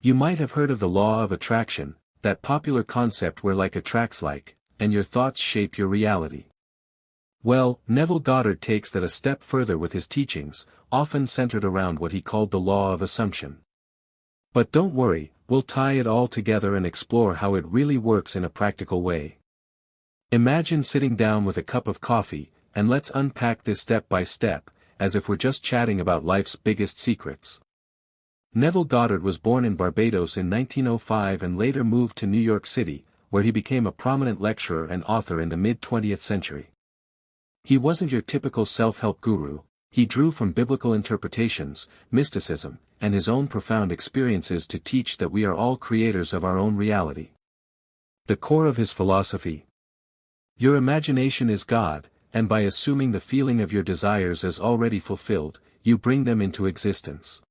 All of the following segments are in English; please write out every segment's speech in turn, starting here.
You might have heard of the law of attraction, that popular concept where like attracts like, and your thoughts shape your reality. Well, Neville Goddard takes that a step further with his teachings, often centered around what he called the law of assumption. But don't worry, we'll tie it all together and explore how it really works in a practical way. Imagine sitting down with a cup of coffee, and let's unpack this step by step, as if we're just chatting about life's biggest secrets. Neville Goddard was born in Barbados in 1905 and later moved to New York City, where he became a prominent lecturer and author in the mid-20th century. He wasn't your typical self-help guru. He drew from biblical interpretations, mysticism, and his own profound experiences to teach that we are all creators of our own reality. The core of his philosophy: your imagination is God, and by assuming the feeling of your desires as already fulfilled, you bring them into existence.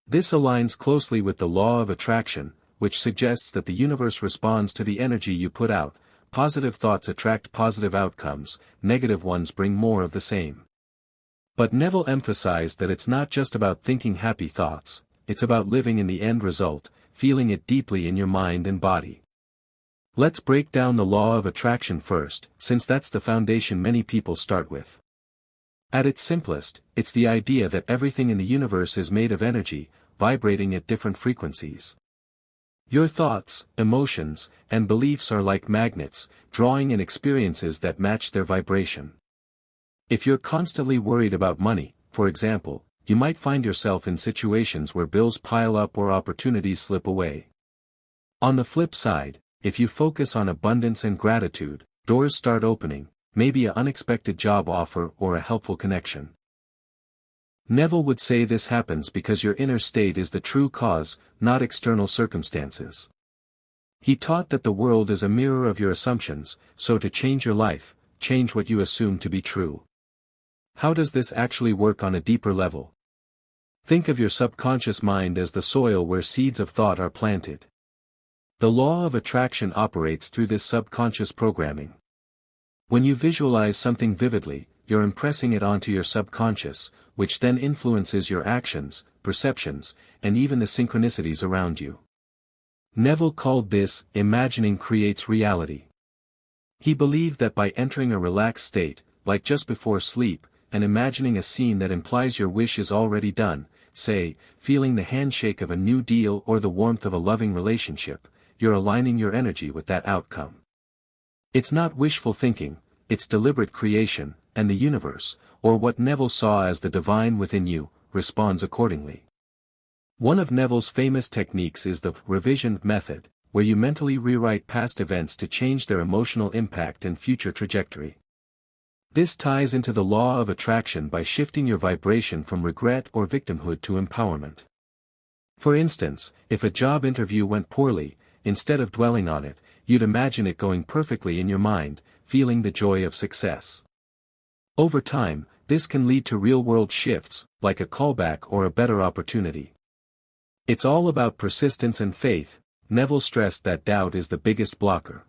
This aligns closely with the law of attraction, which suggests that the universe responds to the energy you put out. Positive thoughts attract positive outcomes, negative ones bring more of the same. But Neville emphasized that it's not just about thinking happy thoughts, it's about living in the end result, feeling it deeply in your mind and body. Let's break down the law of attraction first, since that's the foundation many people start with. At its simplest, it's the idea that everything in the universe is made of energy, vibrating at different frequencies. Your thoughts, emotions, and beliefs are like magnets, drawing in experiences that match their vibration. If you're constantly worried about money, for example, you might find yourself in situations where bills pile up or opportunities slip away. On the flip side, if you focus on abundance and gratitude, doors start opening, maybe an unexpected job offer or a helpful connection. Neville would say this happens because your inner state is the true cause, not external circumstances. He taught that the world is a mirror of your assumptions, so to change your life, change what you assume to be true. How does this actually work on a deeper level? Think of your subconscious mind as the soil where seeds of thought are planted. The law of attraction operates through this subconscious programming. When you visualize something vividly, you're impressing it onto your subconscious, which then influences your actions, perceptions, and even the synchronicities around you. Neville called this, imagining creates reality. He believed that by entering a relaxed state, like just before sleep, and imagining a scene that implies your wish is already done, say, feeling the handshake of a new deal or the warmth of a loving relationship, you're aligning your energy with that outcome. It's not wishful thinking, it's deliberate creation, and the universe, or what Neville saw as the divine within you, responds accordingly. One of Neville's famous techniques is the revision method, where you mentally rewrite past events to change their emotional impact and future trajectory. This ties into the law of attraction by shifting your vibration from regret or victimhood to empowerment. For instance, if a job interview went poorly, instead of dwelling on it, you'd imagine it going perfectly in your mind, feeling the joy of success. Over time, this can lead to real-world shifts, like a callback or a better opportunity. It's all about persistence and faith. Neville stressed that doubt is the biggest blocker.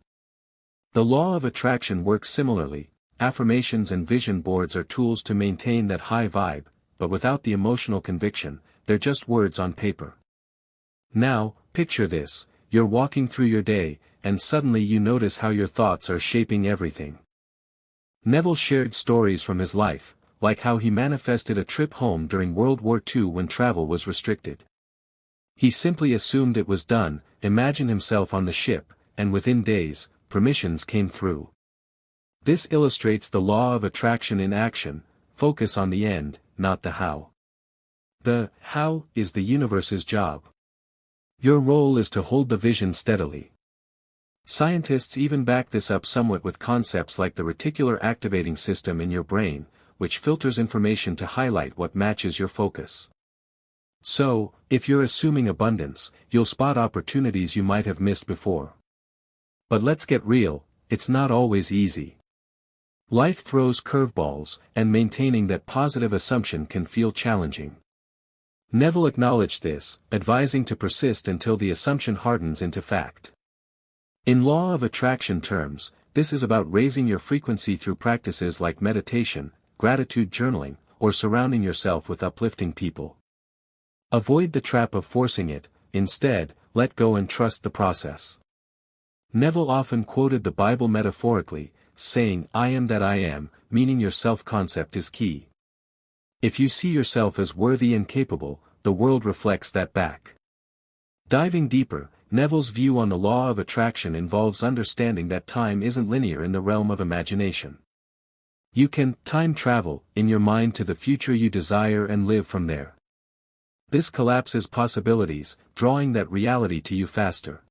The law of attraction works similarly. Affirmations and vision boards are tools to maintain that high vibe, but without the emotional conviction, they're just words on paper. Now, picture this: you're walking through your day, and suddenly you notice how your thoughts are shaping everything. Neville shared stories from his life, like how he manifested a trip home during World War II when travel was restricted. He simply assumed it was done, imagined himself on the ship, and within days, permissions came through. This illustrates the law of attraction in action: focus on the end, not the how. The how is the universe's job. Your role is to hold the vision steadily. Scientists even back this up somewhat with concepts like the reticular activating system in your brain, which filters information to highlight what matches your focus. So, if you're assuming abundance, you'll spot opportunities you might have missed before. But let's get real, it's not always easy. Life throws curveballs, and maintaining that positive assumption can feel challenging. Neville acknowledged this, advising to persist until the assumption hardens into fact. In law of attraction terms, this is about raising your frequency through practices like meditation, gratitude journaling, or surrounding yourself with uplifting people. Avoid the trap of forcing it. instead, let go and trust the process. Neville often quoted the Bible metaphorically, saying, "I am that I am," meaning your self-concept is key. If you see yourself as worthy and capable, the world reflects that back. Diving deeper, Neville's view on the law of attraction involves understanding that time isn't linear in the realm of imagination. You can time travel in your mind to the future you desire and live from there. This collapses possibilities, drawing that reality to you faster.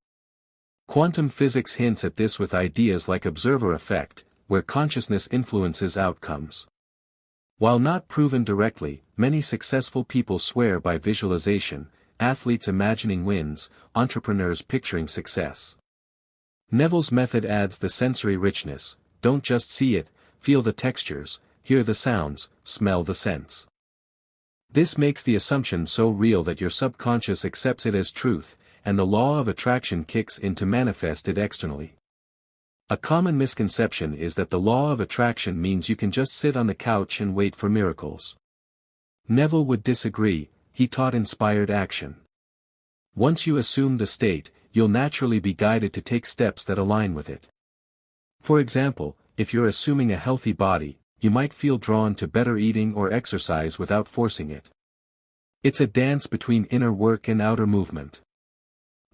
Quantum physics hints at this with ideas like observer effect, where consciousness influences outcomes. While not proven directly, many successful people swear by visualization, athletes imagining wins, entrepreneurs picturing success. Neville's method adds the sensory richness: don't just see it, feel the textures, hear the sounds, smell the scents. This makes the assumption so real that your subconscious accepts it as truth, and the law of attraction kicks in to manifest it externally. A common misconception is that the law of attraction means you can just sit on the couch and wait for miracles. Neville would disagree. He taught inspired action. Once you assume the state, you'll naturally be guided to take steps that align with it. For example, if you're assuming a healthy body, you might feel drawn to better eating or exercise without forcing it. It's a dance between inner work and outer movement.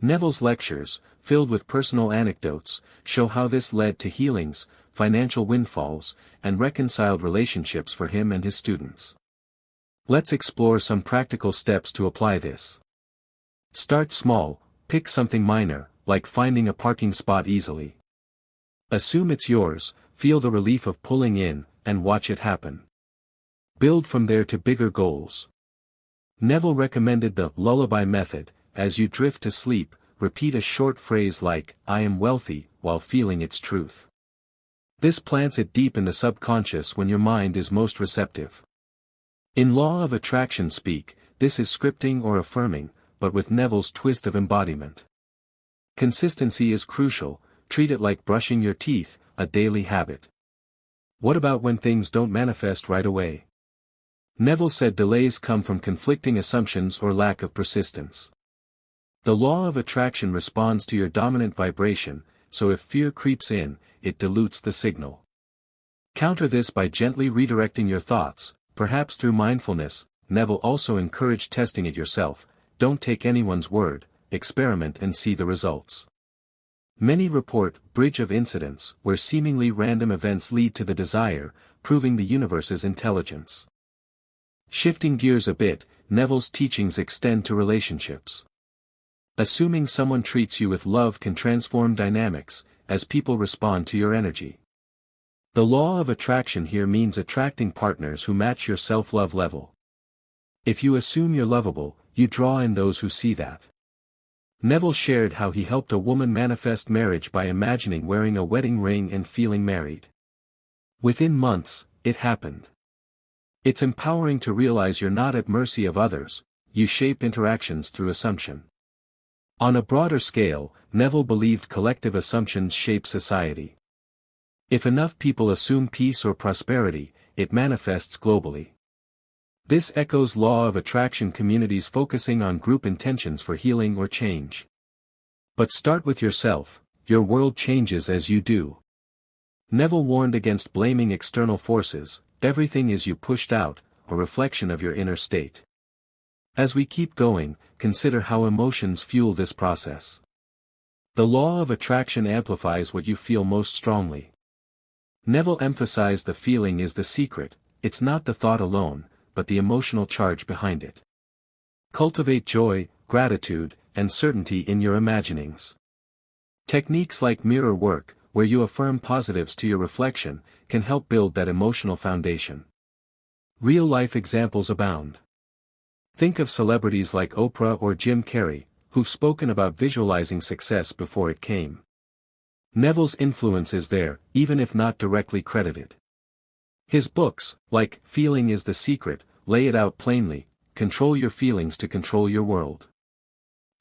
Neville's lectures, filled with personal anecdotes, show how this led to healings, financial windfalls, and reconciled relationships for him and his students. Let's explore some practical steps to apply this. Start small, pick something minor, like finding a parking spot easily. Assume it's yours, feel the relief of pulling in, and watch it happen. Build from there to bigger goals. Neville recommended the lullaby method. As you drift to sleep, repeat a short phrase like, "I am wealthy," while feeling its truth. This plants it deep in the subconscious when your mind is most receptive. In law of attraction speak, this is scripting or affirming, but with Neville's twist of embodiment. Consistency is crucial. Treat it like brushing your teeth, a daily habit. What about when things don't manifest right away? Neville said delays come from conflicting assumptions or lack of persistence. The law of attraction responds to your dominant vibration, so if fear creeps in, it dilutes the signal. Counter this by gently redirecting your thoughts, perhaps through mindfulness. Neville also encouraged testing it yourself. Don't take anyone's word, experiment and see the results. Many report bridge of incidents where seemingly random events lead to the desire, proving the universe's intelligence. Shifting gears a bit, Neville's teachings extend to relationships. Assuming someone treats you with love can transform dynamics, as people respond to your energy. The law of attraction here means attracting partners who match your self-love level. If you assume you're lovable, you draw in those who see that. Neville shared how he helped a woman manifest marriage by imagining wearing a wedding ring and feeling married. Within months, it happened. It's empowering to realize you're not at mercy of others, you shape interactions through assumption. On a broader scale, Neville believed collective assumptions shape society. If enough people assume peace or prosperity, it manifests globally. This echoes law of attraction communities focusing on group intentions for healing or change. But start with yourself, your world changes as you do. Neville warned against blaming external forces. Everything is you pushed out, a reflection of your inner state. As we keep going, consider how emotions fuel this process. The law of attraction amplifies what you feel most strongly. Neville emphasized the feeling is the secret. It's not the thought alone, but the emotional charge behind it. Cultivate joy, gratitude, and certainty in your imaginings. Techniques like mirror work, where you affirm positives to your reflection, can help build that emotional foundation. Real-life examples abound. Think of celebrities like Oprah or Jim Carrey, who've spoken about visualizing success before it came. Neville's influence is there, even if not directly credited. His books, like Feeling is the Secret, lay it out plainly: control your feelings to control your world.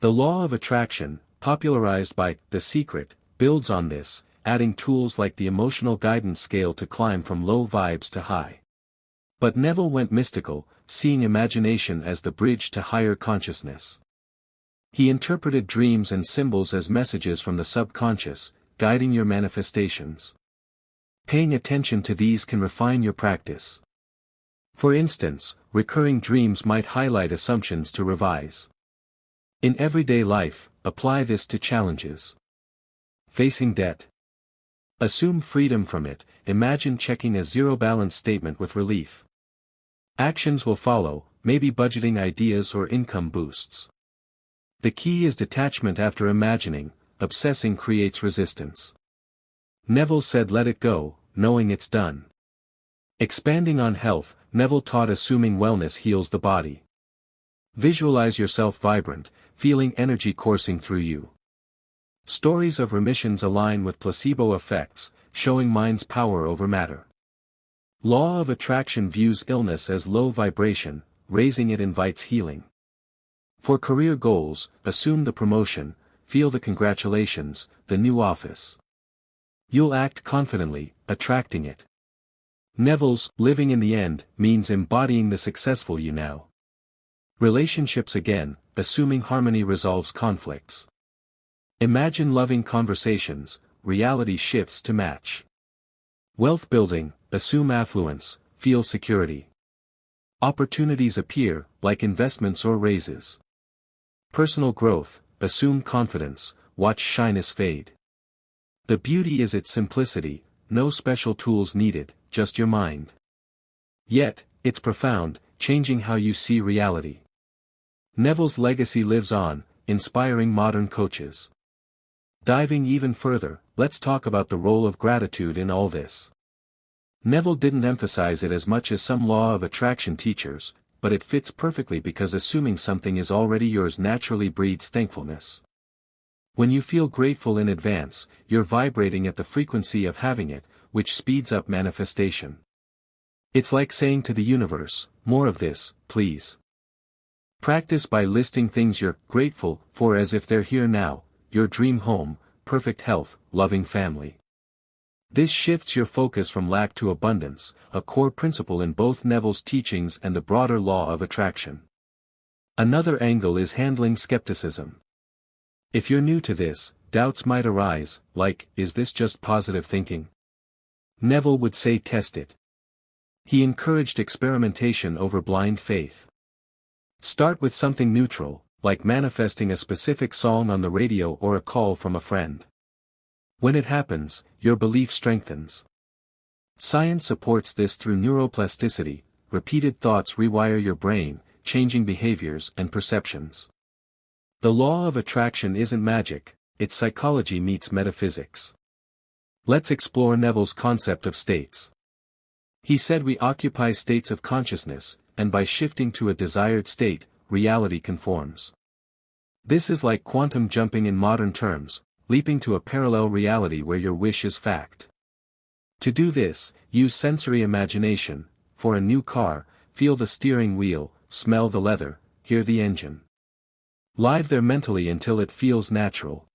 The law of attraction, popularized by The Secret, builds on this, adding tools like the emotional guidance scale to climb from low vibes to high. But Neville went mystical, seeing imagination as the bridge to higher consciousness. He interpreted dreams and symbols as messages from the subconscious, guiding your manifestations. Paying attention to these can refine your practice. For instance, recurring dreams might highlight assumptions to revise. In everyday life, apply this to challenges. Facing debt. Assume freedom from it. Imagine checking a zero balance statement with relief. Actions will follow, maybe budgeting ideas or income boosts. The key is detachment after imagining. Obsessing creates resistance. Neville said let it go, knowing it's done. Expanding on health, Neville taught assuming wellness heals the body. Visualize yourself vibrant, feeling energy coursing through you. Stories of remissions align with placebo effects, showing mind's power over matter. Law of attraction views illness as low vibration, raising it invites healing. For career goals, assume the promotion, feel the congratulations, the new office. You'll act confidently, attracting it. Neville's living in the end means embodying the successful you now. Relationships again, assuming harmony resolves conflicts. Imagine loving conversations, reality shifts to match. Wealth building, assume affluence, feel security. Opportunities appear, like investments or raises. Personal growth, assume confidence, watch shyness fade. The beauty is its simplicity, no special tools needed, just your mind. Yet, it's profound, changing how you see reality. Neville's legacy lives on, inspiring modern coaches. Diving even further, let's talk about the role of gratitude in all this. Neville didn't emphasize it as much as some law of attraction teachers, but it fits perfectly because assuming something is already yours naturally breeds thankfulness. When you feel grateful in advance, you're vibrating at the frequency of having it, which speeds up manifestation. It's like saying to the universe, more of this, please. Practice by listing things you're grateful for as if they're here now, your dream home, perfect health, loving family. This shifts your focus from lack to abundance, a core principle in both Neville's teachings and the broader law of attraction. Another angle is handling skepticism. If you're new to this, doubts might arise, like, is this just positive thinking? Neville would say test it. He encouraged experimentation over blind faith. Start with something neutral, like manifesting a specific song on the radio or a call from a friend. When it happens, your belief strengthens. Science supports this through neuroplasticity. Repeated thoughts rewire your brain, changing behaviors and perceptions. The law of attraction isn't magic, it's psychology meets metaphysics. Let's explore Neville's concept of states. He said we occupy states of consciousness, and by shifting to a desired state, reality conforms. This is like quantum jumping in modern terms, leaping to a parallel reality where your wish is fact. To do this, use sensory imagination. For a new car, feel the steering wheel, smell the leather, hear the engine. Live there mentally until it feels natural.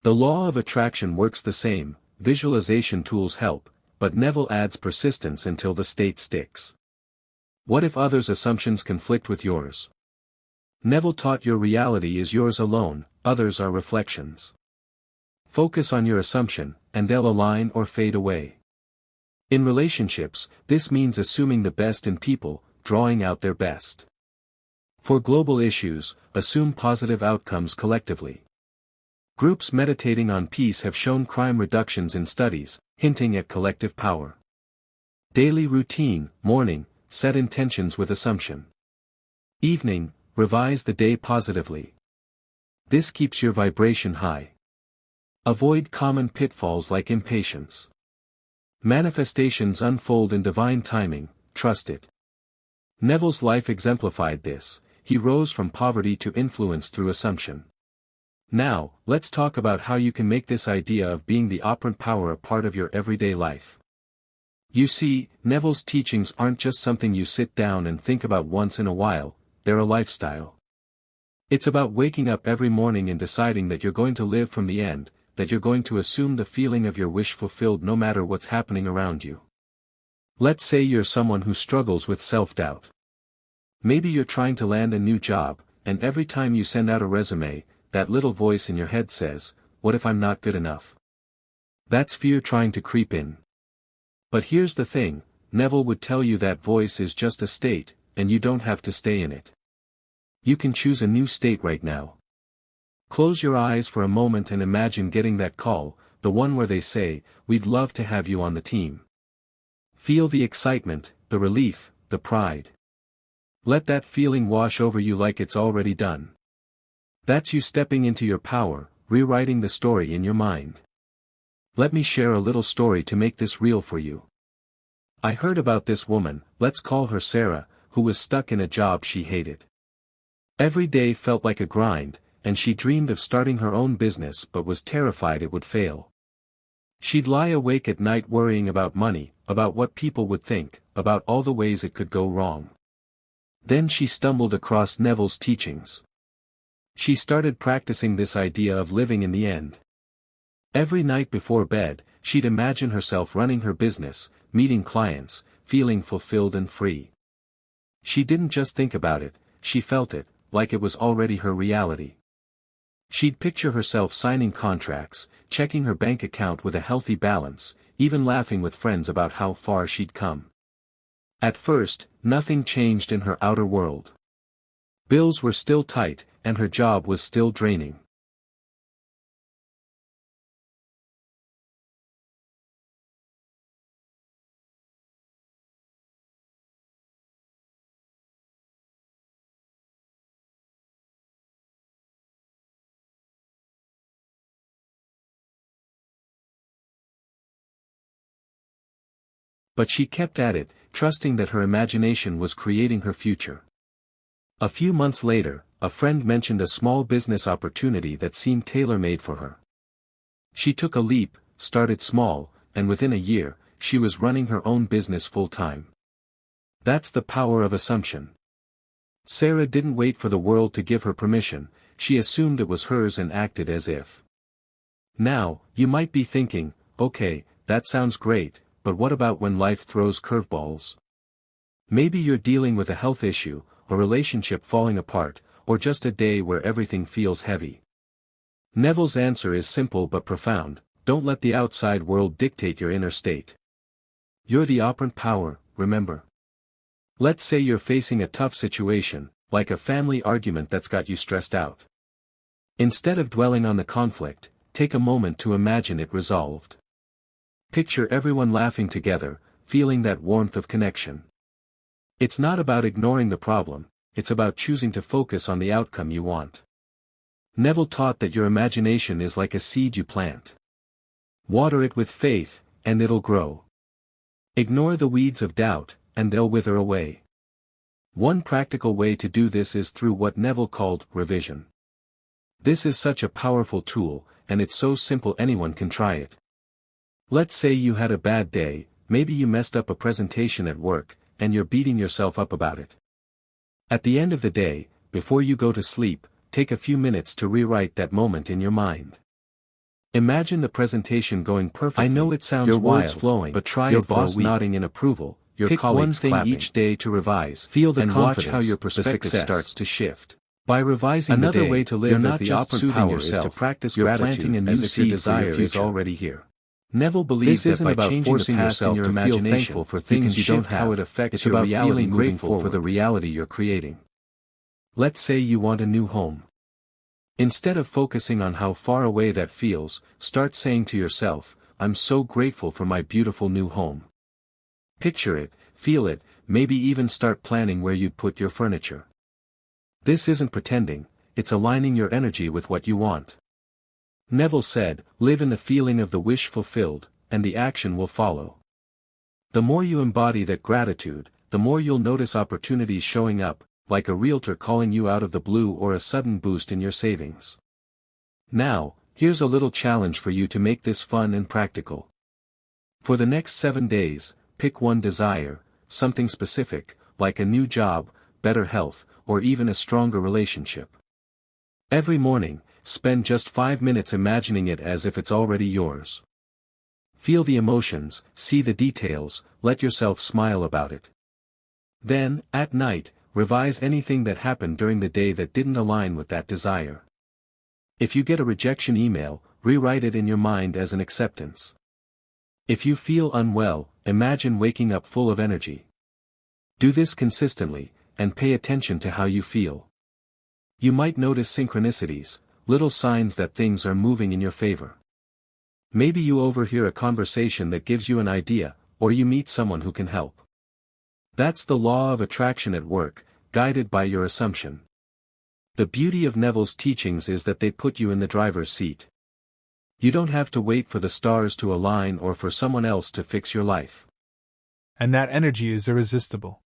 The law of attraction works the same, visualization tools help, but Neville adds persistence until the state sticks. What if others' assumptions conflict with yours? Neville taught your reality is yours alone, others are reflections. Focus on your assumption, and they'll align or fade away. In relationships, this means assuming the best in people, drawing out their best. For global issues, assume positive outcomes collectively. Groups meditating on peace have shown crime reductions in studies, hinting at collective power. Daily routine, morning, set intentions with assumption. Evening, revise the day positively. This keeps your vibration high. Avoid common pitfalls like impatience. Manifestations unfold in divine timing, trust it. Neville's life exemplified this. He rose from poverty to influence through assumption. Now, let's talk about how you can make this idea of being the operant power a part of your everyday life. You see, Neville's teachings aren't just something you sit down and think about once in a while, they're a lifestyle. It's about waking up every morning and deciding that you're going to live from the end, that you're going to assume the feeling of your wish fulfilled no matter what's happening around you. Let's say you're someone who struggles with self-doubt. Maybe you're trying to land a new job, and every time you send out a resume, that little voice in your head says, "What if I'm not good enough?" That's fear trying to creep in. But here's the thing, Neville would tell you that voice is just a state, and you don't have to stay in it. You can choose a new state right now. Close your eyes for a moment and imagine getting that call, the one where they say, "We'd love to have you on the team." Feel the excitement, the relief, the pride. Let that feeling wash over you like it's already done. That's you stepping into your power, rewriting the story in your mind. Let me share a little story to make this real for you. I heard about this woman, let's call her Sarah, who was stuck in a job she hated. Every day felt like a grind, and she dreamed of starting her own business but was terrified it would fail. She'd lie awake at night worrying about money, about what people would think, about all the ways it could go wrong. Then she stumbled across Neville's teachings. She started practicing this idea of living in the end. Every night before bed, she'd imagine herself running her business, meeting clients, feeling fulfilled and free. She didn't just think about it, she felt it, like it was already her reality. She'd picture herself signing contracts, checking her bank account with a healthy balance, even laughing with friends about how far she'd come. At first, nothing changed in her outer world. Bills were still tight, and her job was still draining. But she kept at it, trusting that her imagination was creating her future. A few months later, a friend mentioned a small business opportunity that seemed tailor-made for her. She took a leap, started small, and within a year, she was running her own business full-time. That's the power of assumption. Sarah didn't wait for the world to give her permission, she assumed it was hers and acted as if. Now, you might be thinking, okay, that sounds great, but what about when life throws curveballs? Maybe you're dealing with a health issue, a relationship falling apart, or just a day where everything feels heavy. Neville's answer is simple but profound: don't let the outside world dictate your inner state. You're the operant power, remember. Let's say you're facing a tough situation, like a family argument that's got you stressed out. Instead of dwelling on the conflict, take a moment to imagine it resolved. Picture everyone laughing together, feeling that warmth of connection. It's not about ignoring the problem, it's about choosing to focus on the outcome you want. Neville taught that your imagination is like a seed you plant. Water it with faith, and it'll grow. Ignore the weeds of doubt, and they'll wither away. One practical way to do this is through what Neville called revision. This is such a powerful tool, and it's so simple anyone can try it. Let's say you had a bad day, maybe you messed up a presentation at work, and you're beating yourself up about it. At the end of the day, before you go to sleep, take a few minutes to rewrite that moment in your mind. Imagine the presentation going perfectly. I know it sounds your words flowing, but try your boss nodding in approval, your pick colleagues one thing clapping. Each day to revise, feel the and confidence, watch how your perspective starts to shift. By revising another the day, way to live as the operant power is to practice you're gratitude planting a new seed desire is already here. Neville believes that by changing forcing the past in your imagination for things you don't have, how it affects your reality feeling grateful for the reality you're creating. Let's say you want a new home. Instead of focusing on how far away that feels, start saying to yourself, I'm so grateful for my beautiful new home. Picture it, feel it, maybe even start planning where you'd put your furniture. This isn't pretending, it's aligning your energy with what you want. Neville said, live in the feeling of the wish fulfilled, and the action will follow. The more you embody that gratitude, the more you'll notice opportunities showing up, like a realtor calling you out of the blue or a sudden boost in your savings. Now, here's a little challenge for you to make this fun and practical. For the next 7 days, pick one desire, something specific, like a new job, better health, or even a stronger relationship. Every morning, spend just 5 minutes imagining it as if it's already yours. Feel the emotions, see the details, let yourself smile about it. Then, at night, revise anything that happened during the day that didn't align with that desire. If you get a rejection email, rewrite it in your mind as an acceptance. If you feel unwell, imagine waking up full of energy. Do this consistently, and pay attention to how you feel. You might notice synchronicities, little signs that things are moving in your favor. Maybe you overhear a conversation that gives you an idea, or you meet someone who can help. That's the law of attraction at work, guided by your assumption. The beauty of Neville's teachings is that they put you in the driver's seat. You don't have to wait for the stars to align or for someone else to fix your life. And that energy is irresistible.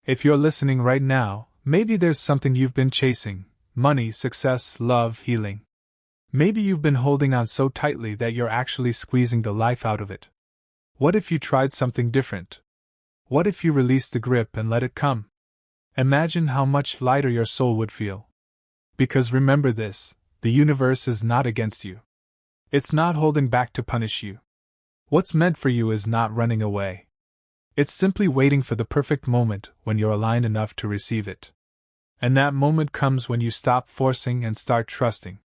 If you're listening right now, maybe there's something you've been chasing: money, success, love, healing. Maybe you've been holding on so tightly that you're actually squeezing the life out of it. What if you tried something different? What if you released the grip and let it come? Imagine how much lighter your soul would feel. Because remember this, the universe is not against you. It's not holding back to punish you. What's meant for you is not running away. It's simply waiting for the perfect moment when you're aligned enough to receive it. And that moment comes when you stop forcing and start trusting.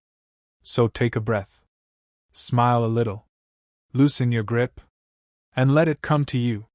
So take a breath. Smile a little. Loosen your grip. And let it come to you.